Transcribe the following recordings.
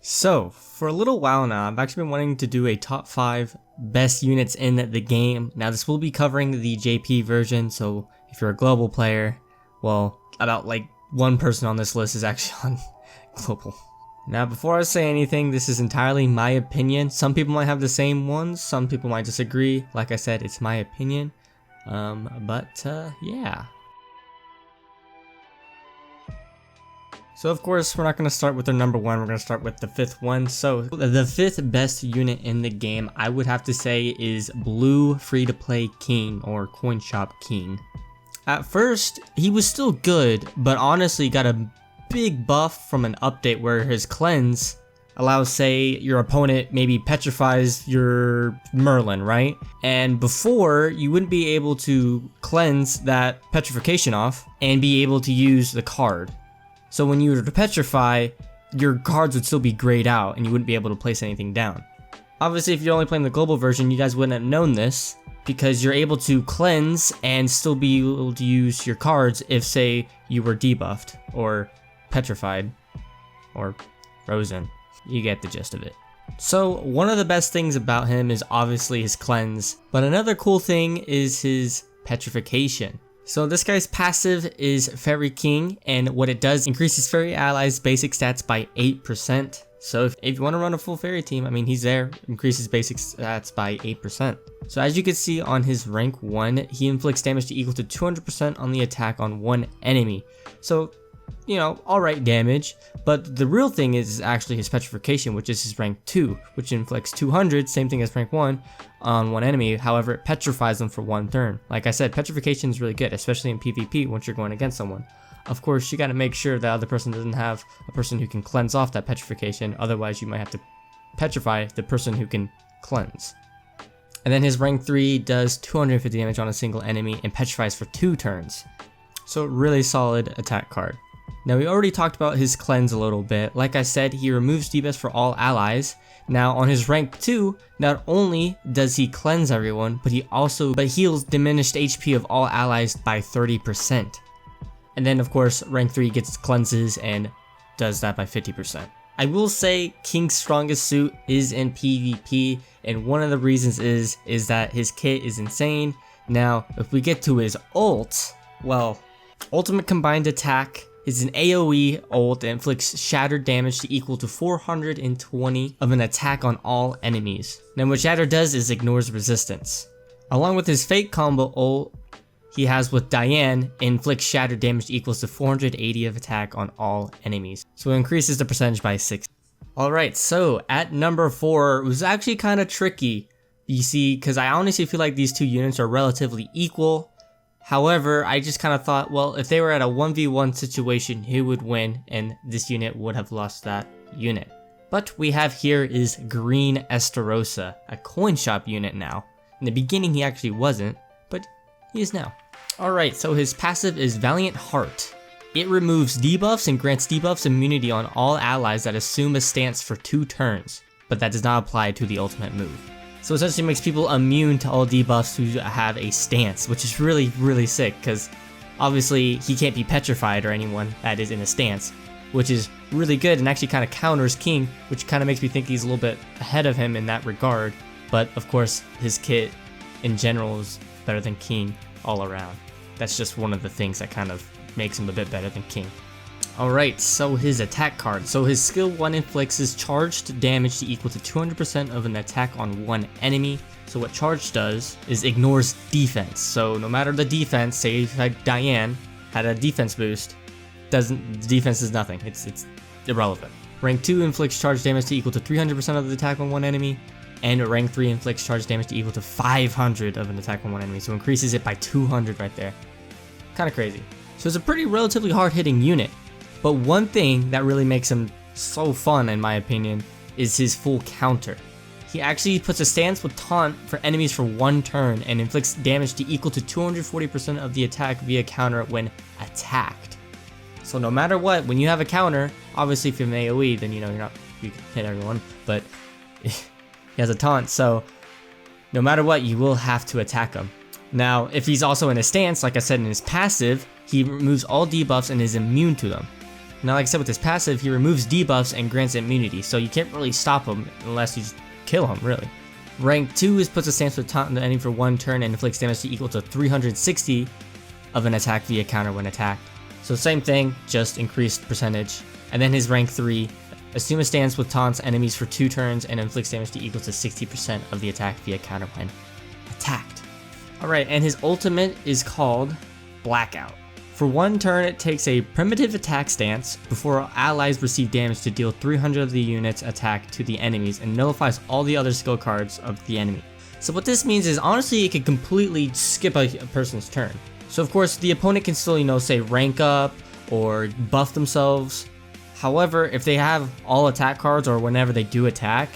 So, for a little while now, I've actually been wanting to do a top 5 best units in the game. Now, this will be covering the JP version, so if you're a global player, well, about like one person on this list is actually on global. Now, before I say anything, this is entirely my opinion. Some people might have the same ones, some people might disagree. Like I said, it's my opinion. Yeah. So of course, we're not going to start with the number 1, we're going to start with the 5th one. So the 5th best unit in the game, I would have to say, is Blue Free-to-Play King, or Coin Shop King. At first, he was still good, but honestly got a big buff from an update where his cleanse allows, say, your opponent maybe petrifies your Merlin, right? And before, you wouldn't be able to cleanse that petrification off and be able to use the card. So when you were to petrify, your cards would still be grayed out and you wouldn't be able to place anything down. Obviously, if you're only playing the global version, you guys wouldn't have known this because you're able to cleanse and still be able to use your cards if, say, you were debuffed or petrified or frozen. You get the gist of it. So one of the best things about him is obviously his cleanse, but another cool thing is his petrification. So this guy's passive is Fairy King, and what it does increases fairy allies basic stats by 8%. So if you want to run a full fairy team, I mean, he's there, increases basic stats by 8%. So as you can see on his rank 1, he inflicts damage to equal to 200% on the attack on one enemy. So, you know, alright damage, but the real thing is actually his petrification, which is his rank 2, which inflicts 200, same thing as rank 1, on one enemy. However, it petrifies them for one turn. Like I said, petrification is really good, especially in PvP once you're going against someone. Of course, you gotta make sure the other person doesn't have a person who can cleanse off that petrification, otherwise you might have to petrify the person who can cleanse. And then his rank 3 does 250 damage on a single enemy and petrifies for 2 turns. So really solid attack card. Now, we already talked about his cleanse a little bit. Like I said, he removes debuffs for all allies. Now, on his rank 2, not only does he cleanse everyone, but he also heals diminished HP of all allies by 30%. And then, of course, rank 3 gets cleanses and does that by 50%. I will say King's strongest suit is in PvP, and one of the reasons is that his kit is insane. Now, if we get to his ult, well, ultimate combined attack is an AoE ult that inflicts shattered damage to equal to 420 of an attack on all enemies. Now what Shatter does is ignores resistance. Along with his Fate combo ult he has with Diane, inflicts shattered damage equals to 480 of attack on all enemies. So it increases the percentage by 6. Alright, so at number 4, it was actually kind of tricky, you see, because I honestly feel like these two units are relatively equal. However, I just kind of thought, well, if they were at a 1v1 situation, who would win, and this unit would have lost that unit. But we have here is Green Estarosa, a coin shop unit now. In the beginning he actually wasn't, but he is now. Alright, so his passive is Valiant Heart. It removes debuffs and grants debuffs immunity on all allies that assume a stance for 2 turns, but that does not apply to the ultimate move. So essentially makes people immune to all debuffs who have a stance, which is really, really sick, because obviously he can't be petrified or anyone that is in a stance, which is really good and actually kind of counters King, which kind of makes me think he's a little bit ahead of him in that regard. But of course, his kit in general is better than King all around. That's just one of the things that kind of makes him a bit better than King. Alright, so his attack card. So his skill 1 inflicts his charged damage to equal to 200% of an attack on one enemy. So what charge does is ignores defense. So no matter the defense, say if like Diane had a defense boost, the defense is nothing. It's irrelevant. Rank 2 inflicts charge damage to equal to 300% of the attack on one enemy. And rank 3 inflicts charge damage to equal to 500 of an attack on one enemy. So increases it by 200 right there. Kind of crazy. So it's a pretty relatively hard hitting unit. But one thing that really makes him so fun, in my opinion, is his full counter. He actually puts a stance with taunt for enemies for 1 turn and inflicts damage to equal to 240% of the attack via counter when attacked. So no matter what, when you have a counter, obviously if you're an AoE, then you can hit everyone, but he has a taunt, so no matter what, you will have to attack him. Now, if he's also in a stance, like I said in his passive, he removes all debuffs and is immune to them. Now, like I said, with his passive, he removes debuffs and grants immunity, so you can't really stop him unless you just kill him, really. Rank 2 is puts a stance with taunt on the enemy for 1 turn and inflicts damage equal to 360 of an attack via counter when attacked. So same thing, just increased percentage. And then his rank 3, assume a stance with taunts enemies for 2 turns and inflicts damage to equal to 60% of the attack via counter when attacked. Alright, and his ultimate is called Blackout. For 1 turn, it takes a primitive attack stance before allies receive damage to deal 300 of the unit's attack to the enemies and nullifies all the other skill cards of the enemy. So what this means is, honestly, it could completely skip a person's turn. So of course, the opponent can still, say rank up or buff themselves. However, if they have all attack cards or whenever they do attack,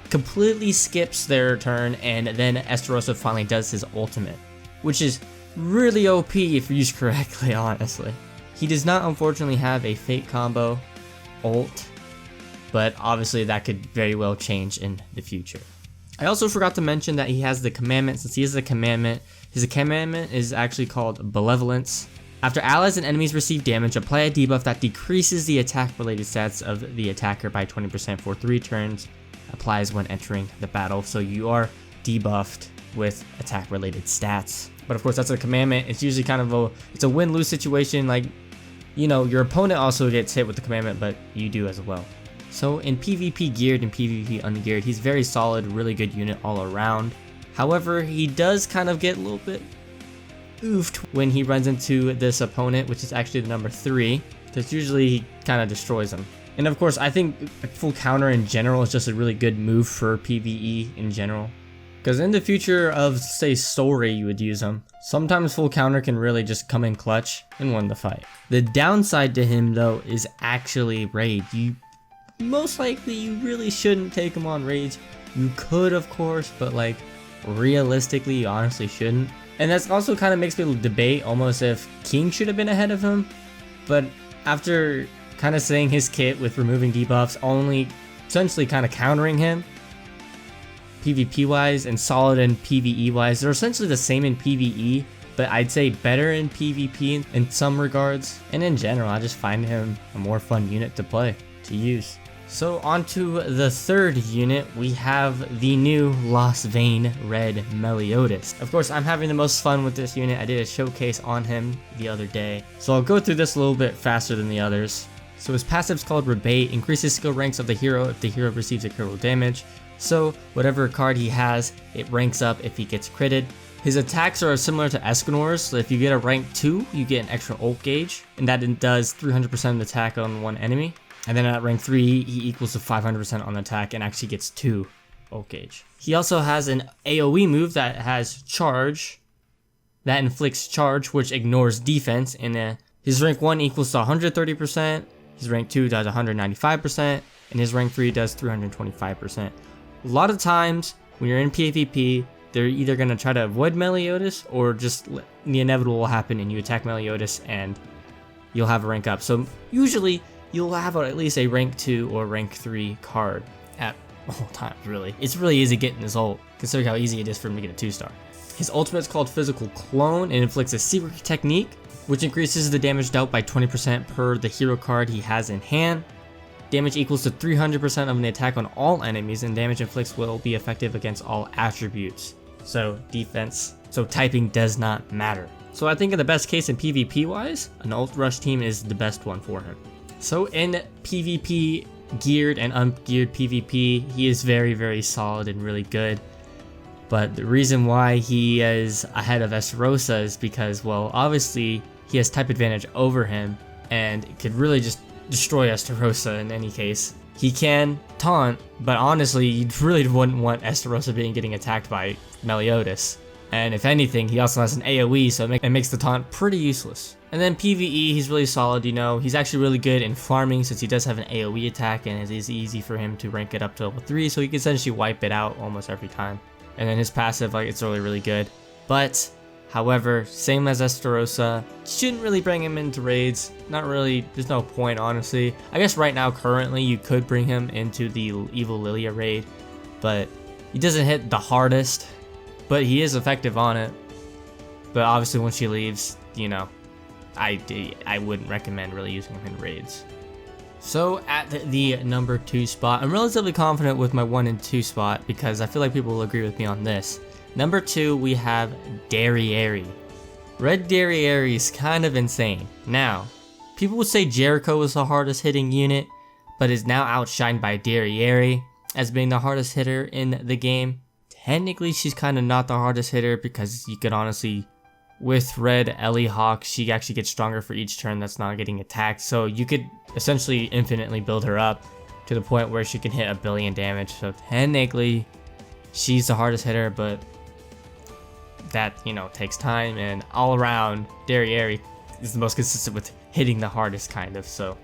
completely skips their turn, and then Estarosa finally does his ultimate, which is really OP if used correctly, honestly. He does not unfortunately have a fate combo ult, but obviously that could very well change in the future. I also forgot to mention that he has the commandment. Since he has the commandment, his commandment is actually called Benevolence. After allies and enemies receive damage, apply a debuff that decreases the attack related stats of the attacker by 20% for 3 turns. Applies when entering the battle, so you are debuffed with attack related stats. But of course, that's a commandment. It's usually kind of a win-lose situation. Like, your opponent also gets hit with the commandment, but you do as well. So in PvP geared and PvP ungeared, he's very solid, really good unit all around. However, he does kind of get a little bit oofed when he runs into this opponent, which is actually the number 3, because usually he kind of destroys him. And of course, I think full counter in general is just a really good move for PvE in general. Because in the future of, say, story, you would use him. Sometimes full counter can really just come in clutch and win the fight. The downside to him, though, is actually raid. Most likely, you really shouldn't take him on raids. You could, of course, but realistically, you honestly shouldn't. And that's also kind of makes me debate almost if King should have been ahead of him. But after kind of saying his kit with removing debuffs, only essentially kind of countering him, PvP wise and solid in PvE wise, they're essentially the same in PvE, but I'd say better in PvP in some regards. And in general, I just find him a more fun unit to play, to use. So onto the third unit, we have the new Lost Vein Red Meliodas. Of course, I'm having the most fun with this unit. I did a showcase on him the other day, so I'll go through this a little bit faster than the others. So his passive is called Rebate, increases skill ranks of the hero if the hero receives a critical damage. So whatever card he has, it ranks up if he gets critted. His attacks are similar to Escanor's, so if you get a rank 2, you get an extra ult gauge, and that does 300% of the attack on one enemy. And then at rank 3, he equals to 500% on attack and actually gets 2 ult gauge. He also has an AoE move that has charge, that inflicts charge, which ignores defense, and his rank 1 equals to 130%, his rank 2 does 195%, and his rank 3 does 325%. A lot of times, when you're in PvP, they're either going to try to avoid Meliodas, or just the inevitable will happen and you attack Meliodas and you'll have a rank up. So usually, you'll have at least a rank 2 or rank 3 card at all times, really. It's really easy getting this ult, considering how easy it is for him to get a 2-star. His ultimate is called Physical Clone and inflicts a secret technique, which increases the damage dealt by 20% per the hero card he has in hand. Damage equals to 300% of an attack on all enemies, and damage inflicts will be effective against all attributes. So defense, so typing does not matter. So I think in the best case in PvP wise, an ult rush team is the best one for him. So in PvP geared and ungeared PvP, he is very, very solid and really good. But the reason why he is ahead of Estarosa is because, well, obviously he has type advantage over him, and it could really just destroy Estarosa in any case. He can taunt, but honestly, you really wouldn't want Estarosa getting attacked by Meliodas. And if anything, he also has an AoE, so it makes the taunt pretty useless. And then PvE, he's really solid, he's actually really good in farming since he does have an AoE attack, and it is easy for him to rank it up to level 3, so he can essentially wipe it out almost every time. And then his passive, it's really, really good. But, however, same as Estarosa, shouldn't really bring him into raids. Not really, there's no point, honestly. I guess right now, currently, you could bring him into the Evil Lilia raid, but he doesn't hit the hardest, but he is effective on it. But obviously, when she leaves, I wouldn't recommend really using him in raids. So at the number 2 spot, I'm relatively confident with my 1 and 2 spot because I feel like people will agree with me on this. Number 2, we have Guerrieri. Red Guerrieri is kind of insane. Now, people would say Jericho was the hardest hitting unit, but is now outshined by Guerrieri as being the hardest hitter in the game. Technically, she's kind of not the hardest hitter because you could honestly, with Red Ellie Hawk, she actually gets stronger for each turn that's not getting attacked. So you could essentially infinitely build her up to the point where she can hit 1 billion damage. So technically, she's the hardest hitter, but that, you know, takes time. And all around, Guerrieri is the most consistent with hitting the hardest kind of. So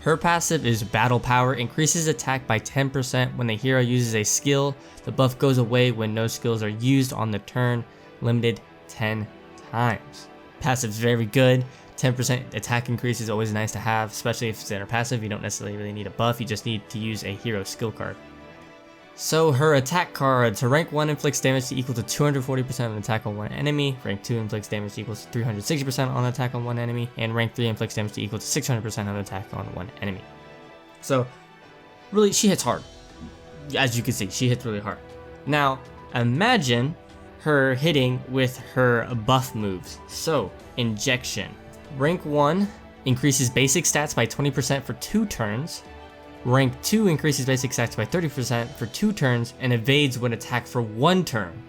her passive is Battle Power, increases attack by 10% when the hero uses a skill. The buff goes away when no skills are used on the turn, limited 10 times. Passive is very good. 10% attack increase is always nice to have, especially if it's in her passive. You don't necessarily really need a buff, you just need to use a hero skill card. So her attack cards, her rank 1 inflicts damage to equal to 240% of attack on one enemy, rank 2 inflicts damage to equal to 360% on attack on one enemy, and rank 3 inflicts damage to equal to 600% on attack on one enemy. So really, she hits hard. As you can see, she hits really hard. Now, imagine her hitting with her buff moves. So, Injection. Rank 1 increases basic stats by 20% for 2 turns. Rank 2 increases basic stats by 30% for 2 turns and evades when attacked for 1 turn.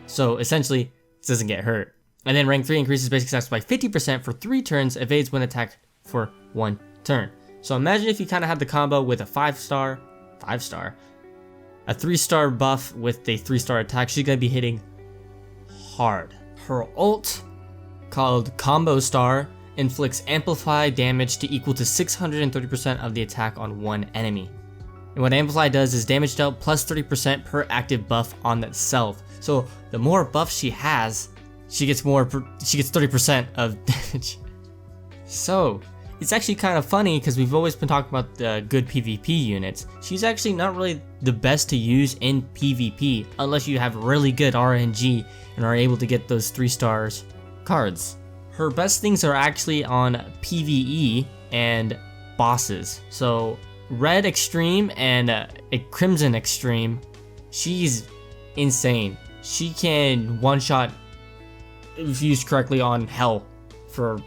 So essentially, it doesn't get hurt. And then rank 3 increases basic stats by 50% for 3 turns, evades when attacked for 1 turn. So imagine if you kind of had the combo with a 5-star, a 3-star buff with a 3-star attack. She's going to be hitting hard. Her ult, called Combo Star, inflicts amplify damage to equal to 630% of the attack on one enemy. And what Amplify does is damage dealt plus 30% per active buff on itself. So the more buffs she has, she gets 30% of damage. So it's actually kind of funny because we've always been talking about the good PvP units. She's actually not really the best to use in PvP unless you have really good RNG and are able to get those 3-stars cards. Her best things are actually on PvE and bosses. So Red Extreme and a Crimson Extreme, she's insane. She can one-shot, if used correctly, on Hell for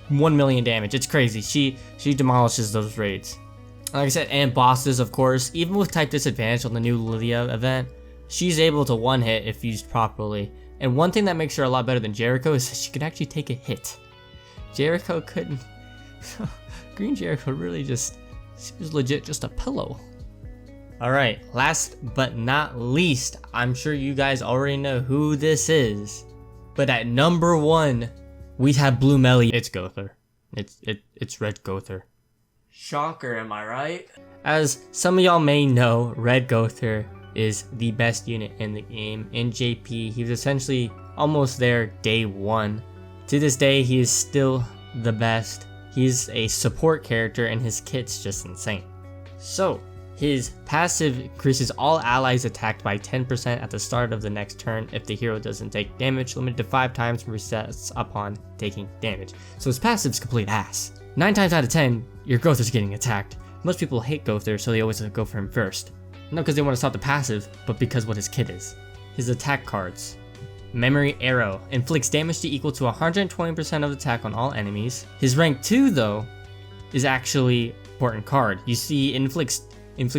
1 million damage. It's crazy. She demolishes those raids. Like I said, and bosses, of course. Even with type disadvantage on the new Lydia event, she's able to one-hit if used properly. And one thing that makes her a lot better than Jericho is that she can actually take a hit. Jericho couldn't. Green Jericho really she was legit just a pillow. Alright, last but not least, I'm sure you guys already know who this is. But at number 1, we have Blue Melly. It's Goethe. It's Red Goethe. Shocker, am I right? As some of y'all may know, Red Goethe is the best unit in the game. In JP, he was essentially almost there day 1. To this day, he is still the best. He's a support character and his kit's just insane. So, his passive increases all allies attacked by 10% at the start of the next turn if the hero doesn't take damage, limited to 5 times, resets upon taking damage. So his passive's complete ass. 9 times out of 10, your Goethe's getting attacked. Most people hate Goethe, so they always go for him first. Not because they want to stop the passive, but because what his kit is. His attack cards. Memory Arrow inflicts damage to equal to 120% of attack on all enemies. His rank 2 though is actually an important card. You see, inflicts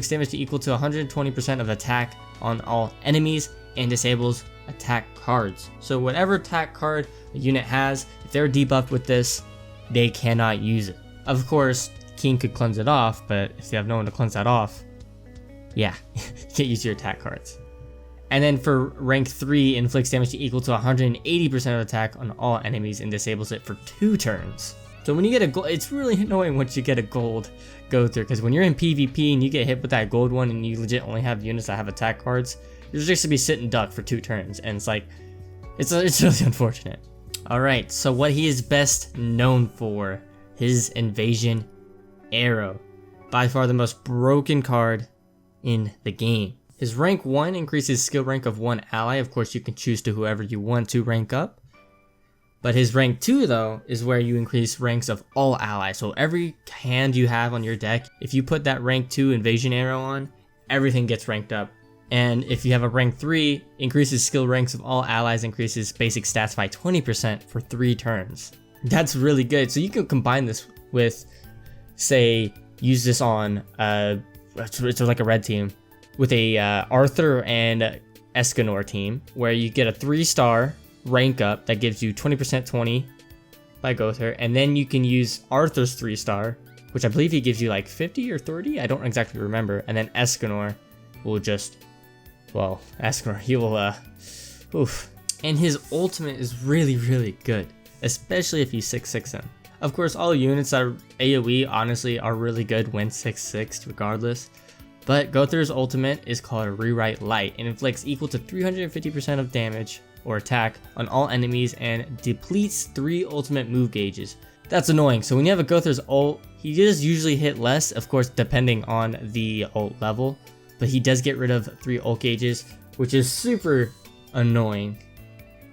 damage to equal to 120% of attack on all enemies and disables attack cards. So whatever attack card a unit has, if they're debuffed with this, they cannot use it. Of course, King could cleanse it off, but if you have no one to cleanse that off, yeah, you can't use your attack cards. And then for rank 3, inflicts damage to equal to 180% of attack on all enemies and disables it for 2 turns. So when you get a gold, it's really annoying once you get a gold Goethe, because when you're in PvP and you get hit with that gold one and you legit only have units that have attack cards, you're just gonna be sitting duck for 2 turns, and it's like, it's really unfortunate. Alright, so what he is best known for, his Invasion Arrow. By far the most broken card in the game. His rank 1 increases skill rank of one ally. Of course, you can choose to whoever you want to rank up. But his rank 2 though is where you increase ranks of all allies. So every hand you have on your deck, if you put that rank 2 invasion arrow on, everything gets ranked up. And if you have a rank 3, increases skill ranks of all allies, increases basic stats by 20% for 3 turns. That's really good. So you can combine this with, say, use this on it's like a red team with a Arthur and Escanor team, where you get a 3-star rank up that gives you 20% 20 by Goethe, and then you can use Arthur's 3-star, which I believe he gives you like 50 or 30, I don't exactly remember, and then Escanor will just, well, Escanor, he will oof. And his ultimate is really, really good, especially if you 6-6 him. Of course, all units that are AoE honestly are really good when 6-6 regardless, but Goethe's ultimate is called a Rewrite Light and inflicts equal to 350% of damage or attack on all enemies and depletes 3 ultimate move gauges. That's annoying. So when you have a Goethe's ult, he does usually hit less, of course depending on the ult level, but he does get rid of 3 ult gauges, which is super annoying.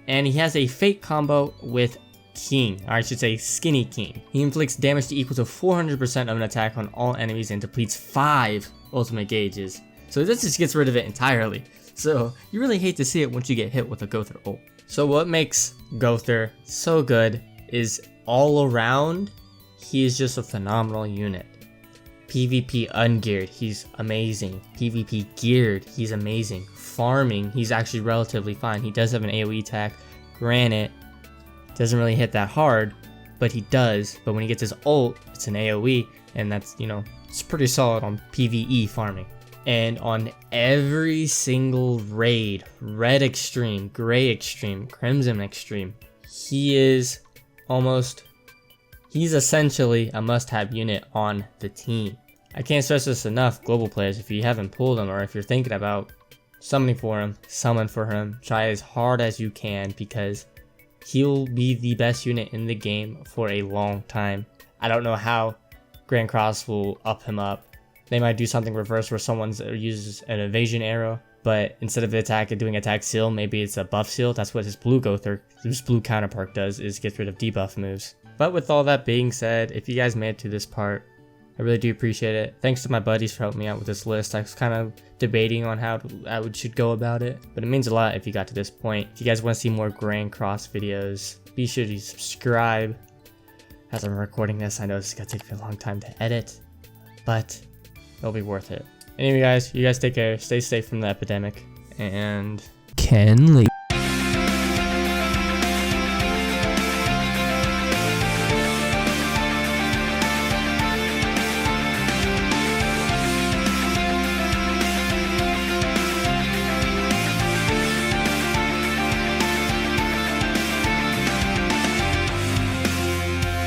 And he has a fate combo with King, or I should say Skinny King. He inflicts damage to equal to 400% of an attack on all enemies and depletes 5 ultimate gauges. So this just gets rid of it entirely. So you really hate to see it once you get hit with a Goethe ult. So what makes Goethe so good is all around, he is just a phenomenal unit. PvP ungeared, he's amazing. PvP geared, he's amazing. Farming, he's actually relatively fine. He does have an AoE attack, granted, doesn't really hit that hard, but he does. But when he gets his ult, it's an AoE, and that's, you know, it's pretty solid on PvE farming. And on every single raid, red extreme, gray extreme, crimson extreme, he's essentially a must-have unit on the team. I can't stress this enough, global players, if you haven't pulled him or if you're thinking about summoning for him, summon for him, try as hard as you can because he'll be the best unit in the game for a long time. I don't know how Grand Cross will up him up. They might do something reverse where someone uses an evasion arrow, but instead of doing attack seal, maybe it's a buff seal. That's what his blue counterpart does, is gets rid of debuff moves. But with all that being said, if you guys made it to this part, I really do appreciate it. Thanks to my buddies for helping me out with this list. I was kind of debating on how I should go about it, but it means a lot if you got to this point. If you guys want to see more Grand Cross videos, be sure to subscribe. As I'm recording this, I know this is going to take me a long time to edit, but it'll be worth it. Anyway guys, you guys take care, stay safe from the epidemic, and Ken Lee.